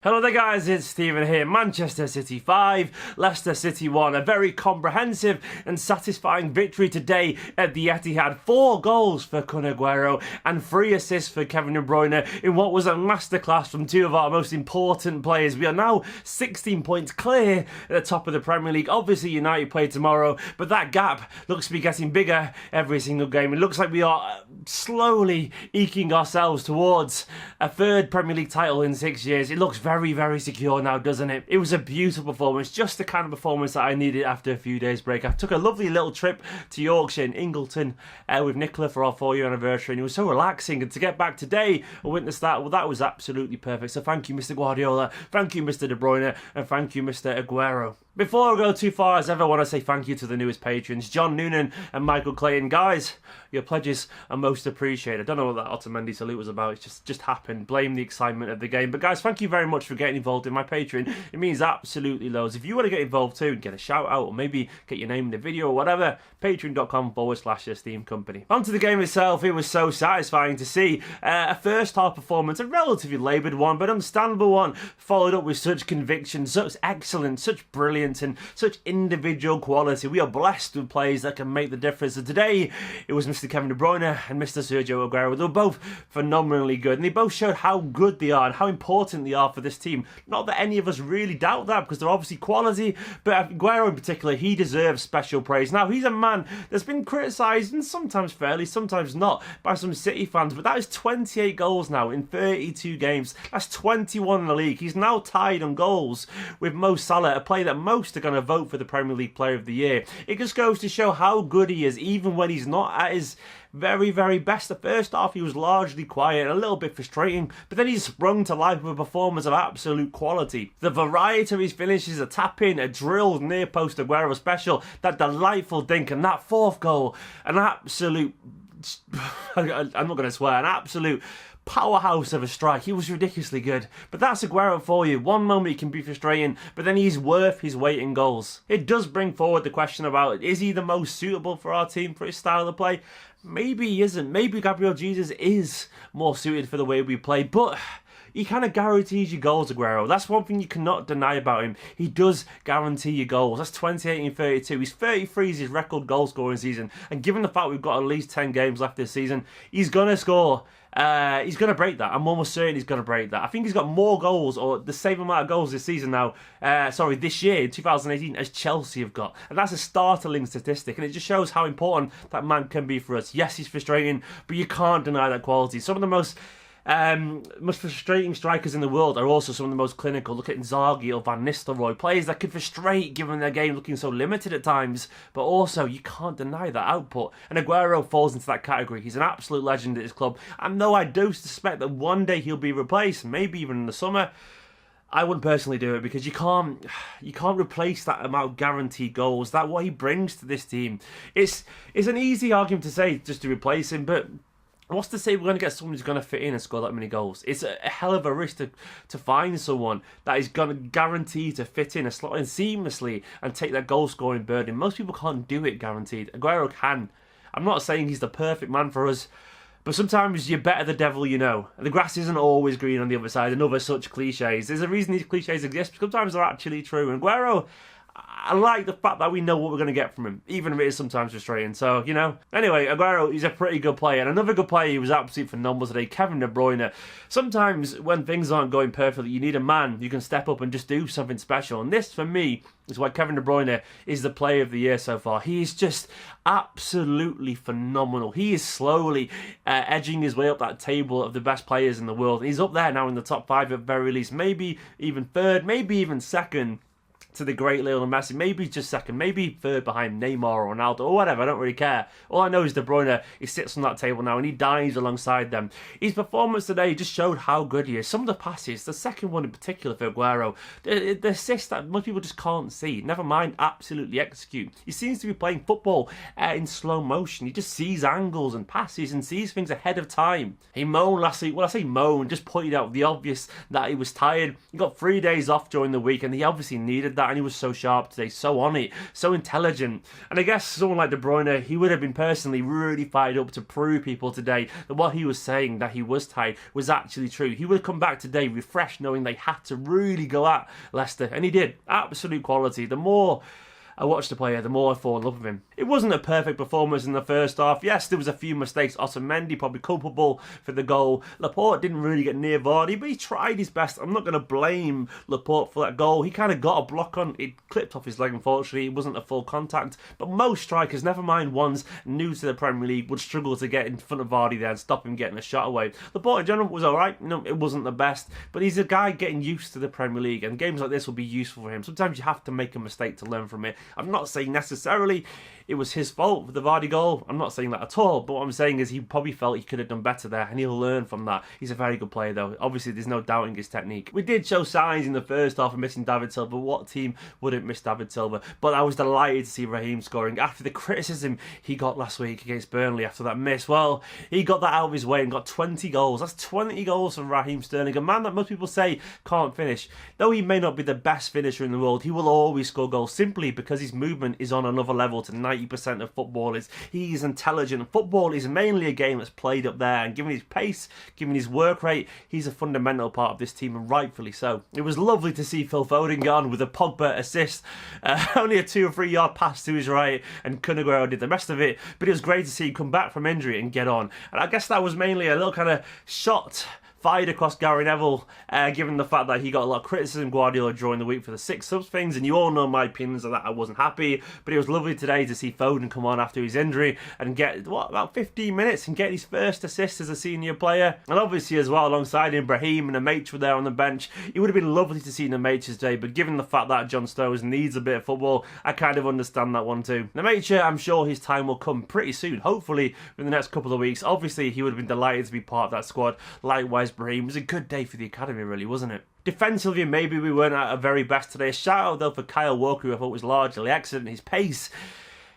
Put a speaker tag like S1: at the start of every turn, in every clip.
S1: Hello there guys, it's Stephen here. Manchester City 5, Leicester City 1. A very comprehensive and satisfying victory today at the Etihad. 4 goals for Agüero and 3 assists for Kevin De Bruyne in what was a masterclass from 2 of our most important players. We are now 16 points clear at the top of the Premier League. Obviously United play tomorrow, but that gap looks to be getting bigger every single game. It looks like we are slowly eking ourselves towards a 3rd Premier League title in 6 years. It looks very, very secure now, doesn't it? It was a beautiful performance, just the kind of performance that I needed after a few days break. I took a lovely little trip to Yorkshire in Ingleton with Nicola for our 4-year anniversary, and it was so relaxing. And to get back today and witness that, well, that was absolutely perfect. So thank you, Mr. Guardiola, thank you, Mr. De Bruyne, and thank you, Mr. Agüero. Before I go too far, as ever, I want to say thank you to the newest patrons, John Noonan and Michael Clayton. Guys, your pledges are most appreciated. I don't know what that Otamendi salute was about. It just happened. Blame the excitement of the game. But guys, thank you very much for getting involved in my Patreon. It means absolutely loads. If you want to get involved too and get a shout out or maybe get your name in the video or whatever, patreon.com/Esteemed Company. On to the game itself. It was so satisfying to see a first half performance, a relatively laboured one, but understandable one, followed up with such conviction, such excellence, such brilliance, and such individual quality. We are blessed with players that can make the difference. And today, it was Mr. Kevin De Bruyne and Mr. Sergio Aguero. They were both phenomenally good, and they both showed how good they are and how important they are for this team. Not that any of us really doubt that, because they're obviously quality, but Aguero in particular, he deserves special praise. Now, he's a man that's been criticised, and sometimes fairly, sometimes not, by some City fans, but that is 28 goals now in 32 games. That's 21 in the league. He's now tied on goals with Mo Salah, a player that most are going to vote for the Premier League Player of the Year. It just goes to show how good he is, even when he's not at his very, very best. The first half he was largely quiet, a little bit frustrating, but then he sprung to life with a performance of absolute quality. The variety of his finishes, a tap-in, a drilled near-post Aguero special, that delightful dink, and that 4th goal, an absolute, I'm not going to swear, an absolute powerhouse of a strike. He was ridiculously good. But that's Aguero for you. One moment he can be frustrating, but then he's worth his weight in goals. It does bring forward the question about, is he the most suitable for our team, for his style of play? Maybe he isn't. Maybe Gabriel Jesus is more suited for the way we play, but he kind of guarantees you goals, Aguero. That's one thing you cannot deny about him. He does guarantee you goals. That's 28 in 32. He's 33 is his record goal scoring season. And given the fact we've got at least 10 games left this season, he's going to score. He's going to break that. I'm almost certain he's going to break that. I think he's got more goals, or the same amount of goals this season now, this year, in 2018, as Chelsea have got. And that's a startling statistic, and it just shows how important that man can be for us. Yes, he's frustrating, but you can't deny that quality. Some of the most frustrating strikers in the world are also some of the most clinical. Look at Inzaghi or Van Nistelrooy, players that could frustrate given their game looking so limited at times, but also you can't deny that output. And Aguero falls into that category. He's an absolute legend at his club, and though I do suspect that one day he'll be replaced, maybe even in the summer, I wouldn't personally do it, because you can't replace that amount of guaranteed goals. That what he brings to this team. It's an easy argument to say just to replace him, but what's to say we're going to get someone who's going to fit in and score that many goals? It's a hell of a risk to find someone that is going to guarantee to fit in and slot in seamlessly and take that goal-scoring burden. Most people can't do it guaranteed. Aguero can. I'm not saying he's the perfect man for us, but sometimes you're better the devil you know. And the grass isn't always green on the other side, and other such cliches. There's a reason these cliches exist, but sometimes they're actually true. And Aguero, I like the fact that we know what we're going to get from him, even if it is sometimes frustrating. So, you know. Anyway, Aguero, he's a pretty good player. And another good player who was absolutely phenomenal today, Kevin De Bruyne. Sometimes when things aren't going perfectly, you need a man who can step up and just do something special. And this, for me, is why Kevin De Bruyne is the player of the year so far. He is just absolutely phenomenal. He is slowly edging his way up that table of the best players in the world. He's up there now in the top 5 at very least. Maybe even 3rd, maybe even 2nd. To the great Lionel Messi, maybe just 2nd, maybe 3rd behind Neymar or Ronaldo or whatever. I don't really care. All I know is De Bruyne, he sits on that table now and he dives alongside them. His performance today just showed how good he is. Some of the passes, the second one in particular for Aguero, the assist that most people just can't see, never mind absolutely execute. He seems to be playing football in slow motion. He just sees angles and passes and sees things ahead of time. He moaned last week. Well, I say moaned, just pointed out the obvious that he was tired. He got 3 days off during the week, and he obviously needed that, and he was so sharp today, so on it, so intelligent. And I guess someone like De Bruyne, he would have been personally really fired up to prove people today that what he was saying, that he was tired, was actually true. He would have come back today refreshed, knowing they had to really go at Leicester, and he did. Absolute quality. The more I watched the player, the more I fall in love with him. It wasn't a perfect performance in the first half. Yes, there was a few mistakes. Otamendi probably culpable for the goal. Laporte didn't really get near Vardy, but he tried his best. I'm not going to blame Laporte for that goal. He kind of got a block on. It clipped off his leg, unfortunately. It wasn't a full contact. But most strikers, never mind ones new to the Premier League, would struggle to get in front of Vardy there and stop him getting a shot away. Laporte in general was alright. No, it wasn't the best. But he's a guy getting used to the Premier League, and games like this will be useful for him. Sometimes you have to make a mistake to learn from it. I'm not saying necessarily it was his fault for the Vardy goal. I'm not saying that at all. But what I'm saying is he probably felt he could have done better there, and he'll learn from that. He's a very good player, though. Obviously, there's no doubting his technique. We did show signs in the first half of missing David Silva. What team wouldn't miss David Silva? But I was delighted to see Raheem scoring. After the criticism he got last week against Burnley after that miss, well, he got that out of his way and got 20 goals. That's 20 goals from Raheem Sterling, a man that most people say can't finish. Though he may not be the best finisher in the world, he will always score goals simply because his movement is on another level to 90% of footballers. He's intelligent. Football is mainly a game that's played up there, and given his pace, given his work rate, he's a fundamental part of this team, and rightfully so. It was lovely to see Phil Foden get on with a Pogba assist. Only a 2 or 3 yard pass to his right, and Agüero did the rest of it, but it was great to see him come back from injury and get on. And I guess that was mainly a little kind of shot fired across Gary Neville, given the fact that he got a lot of criticism, Guardiola, during the week for the 6 subs things, and you all know my opinions of that. I wasn't happy, but it was lovely today to see Foden come on after his injury and get, about 15 minutes and get his first assist as a senior player. And obviously as well, alongside him, Raheem and Esteemed were there on the bench. It would have been lovely to see Esteemed today, but given the fact that John Stones needs a bit of football, I kind of understand that one too. Esteemed, I'm sure his time will come pretty soon, hopefully in the next couple of weeks. Obviously, he would have been delighted to be part of that squad. Likewise, Bruyne. It was a good day for the academy, really, wasn't it? Defensively, maybe we weren't at our very best today. A shout out, though, for Kyle Walker, who I thought was largely excellent. His pace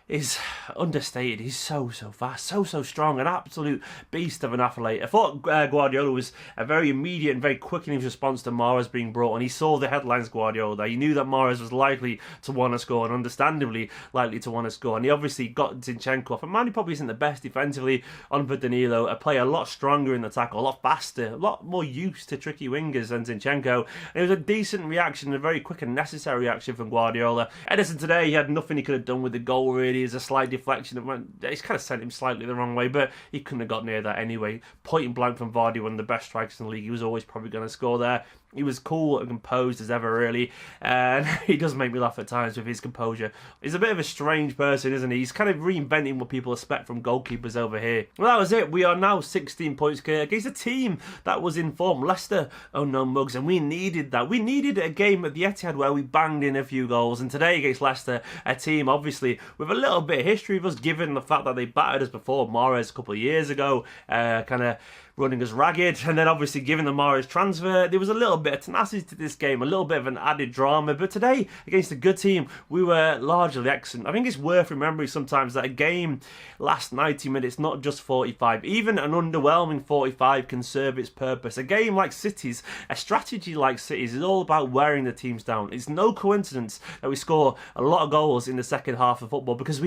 S1: is understated. He's so fast, so strong, an absolute beast of an athlete. I thought Guardiola was a very immediate and very quick in his response to Mahrez being brought on. He saw the headlines, Guardiola, there. He knew that Mahrez was likely to want to score, and understandably likely to want to score, and he obviously got Zinchenko off. And man, he probably isn't the best defensively on for Danilo, a player a lot stronger in the tackle, a lot faster, a lot more used to tricky wingers than Zinchenko. And it was a decent reaction, a very quick and necessary reaction from Guardiola. Edison today, he had nothing he could have done with the goal, really. Is a slight deflection. It's kind of sent him slightly the wrong way, but he couldn't have got near that anyway. Point blank from Vardy, one of the best strikers in the league. He was always probably going to score there. He was cool and composed as ever, really. And he does make me laugh at times with his composure. He's a bit of a strange person, isn't he? He's kind of reinventing what people expect from goalkeepers over here. Well, that was it. We are now 16 points clear against a team that was in form. Leicester, oh no mugs, and we needed that. We needed a game at the Etihad where we banged in a few goals. And today against Leicester, a team obviously with a little bit of history of us, given the fact that they battered us before, Mahrez a couple of years ago, kind of running us ragged, and then obviously given the Mahrez transfer, there was a little bit of tenacity to this game, a little bit of an added drama. But today, against a good team, we were largely excellent. I think it's worth remembering sometimes that a game lasts 90 minutes, not just 45. Even an underwhelming 45 can serve its purpose. A game like City's, a strategy like City's, is all about wearing the teams down. It's no coincidence that we score a lot of goals in the second half of football, because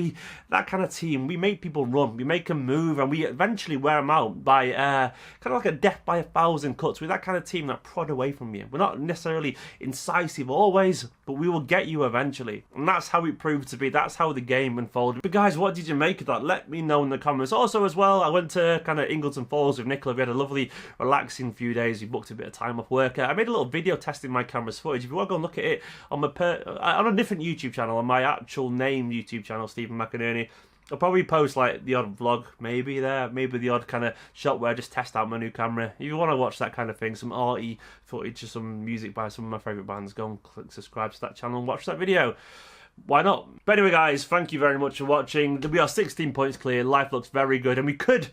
S1: that kind of team, we make people run, we make them move, and we eventually wear them out by kind of like a death by 1,000 cuts. With that kind of team that prod away from you. We're not necessarily incisive always, but we will get you eventually. And that's how it proved to be. That's how the game unfolded. But guys, what did you make of that? Let me know in the comments. Also as well, I went to kind of Ingleton Falls with Nicola. We had a lovely, relaxing few days. We booked a bit of time off work. I made a little video testing my camera's footage. If you want to go and look at it on on a different YouTube channel, on my actual name YouTube channel, Stephen McInerney, I'll probably post like the odd vlog, maybe the odd kind of shot where I just test out my new camera. If you want to watch that kind of thing, some arty footage or some music by some of my favourite bands, go and click subscribe to that channel and watch that video. Why not? But anyway guys, thank you very much for watching. We are 16 points clear, life looks very good, and we could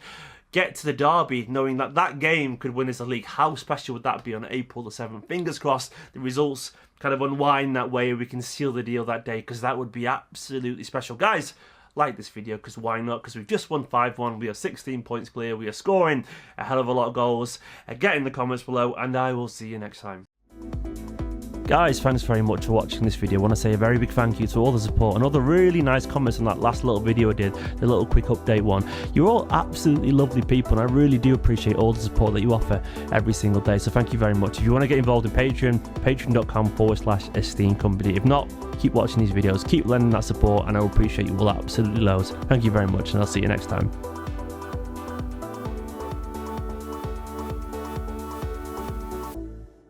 S1: get to the derby knowing that that game could win us the league. How special would that be on April the 7th? Fingers crossed the results kind of unwind that way and we can seal the deal that day, because that would be absolutely special. Guys, like this video, because why not? Because we've just won 5-1. We are 16 points clear. We are scoring a hell of a lot of goals. Get in the comments below, and I will see you next time. Guys, thanks very much for watching this video. I want to say a very big thank you to all the support and all the really nice comments on that last little video I did, the little quick update one. You're all absolutely lovely people, and I really do appreciate all the support that you offer every single day. So thank you very much. If you want to get involved in Patreon, patreon.com/Esteemed Kompany. If not, keep watching these videos, keep lending that support, and I will appreciate you all absolutely loads. Thank you very much, and I'll see you next time.